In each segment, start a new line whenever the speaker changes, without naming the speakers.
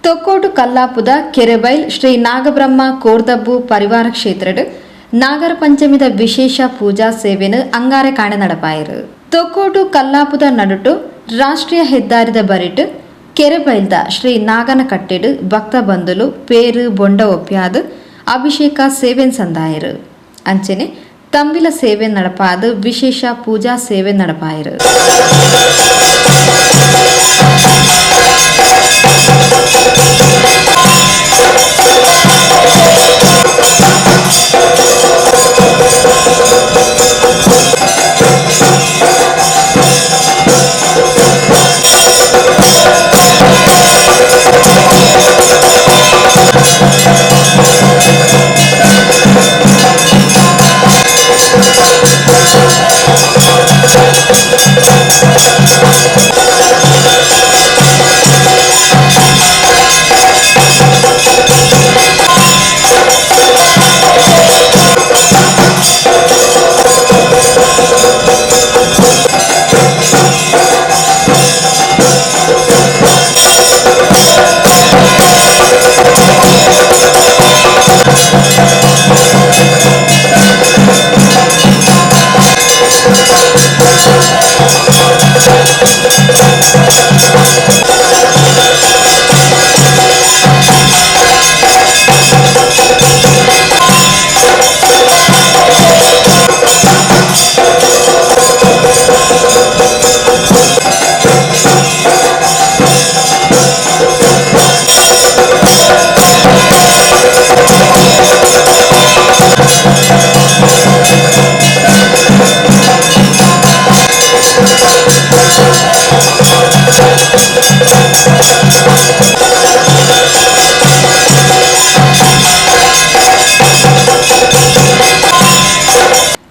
ತೊಕ್ಕೋಟು ಕಲ್ಲಾಪುದ ಕೆರೆಬೈಲ್ ಶ್ರೀ ನಾಗಬ್ರಹ್ಮ ಕೋರ್ದಬ್ಬು ಪರಿವಾರ ಕ್ಷೇತ್ರದ ನಾಗರ ಪಂಚಮಿದ ವಿಶೇಷ ಪೂಜಾ ಸೇವೆನು ಅಂಗಾರೆ ಕಾಣ ನಡಪಾಯಿರು. ತೊಕ್ಕೋಟು ಕಲ್ಲಾಪುದ ನಡುಟು ರಾಷ್ಟ್ರೀಯ ಹೆದ್ದಾರಿದ ಬರಿಟ್ ಕೆರೆಬೈಲ್ದ ಶ್ರೀ ನಾಗನ ಕಟ್ಟೆಡು ಭಕ್ತ ಬಂಧುಲು ಪೇರು ಬೊಂಡ ಒಪ್ಪ್ಯಾದು ಅಭಿಷೇಕ ಸೇವೆನ್ ಸಂದಾಯರು. ಅಂಚನೆ ತಂಬಿಲ ಸೇವೆ ನಡಪಾದು ವಿಶೇಷ ಪೂಜಾ ಸೇವೆ ನಡಪಾಯಿರು.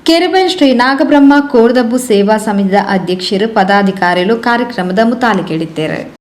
ಕೆರೆಬೈಲ್ ಶ್ರೀ ನಾಗಬ್ರಹ್ಮ ಕೋರ್ದಬ್ಬು ಸೇವಾ ಸಮಿತಿಯ ಅಧ್ಯಕ್ಷರು ಪದಾಧಿಕಾರಿಗಳು ಕಾರ್ಯಕ್ರಮದ ಮುತಾಲಿಕೆಡಿದ್ದಾರೆ.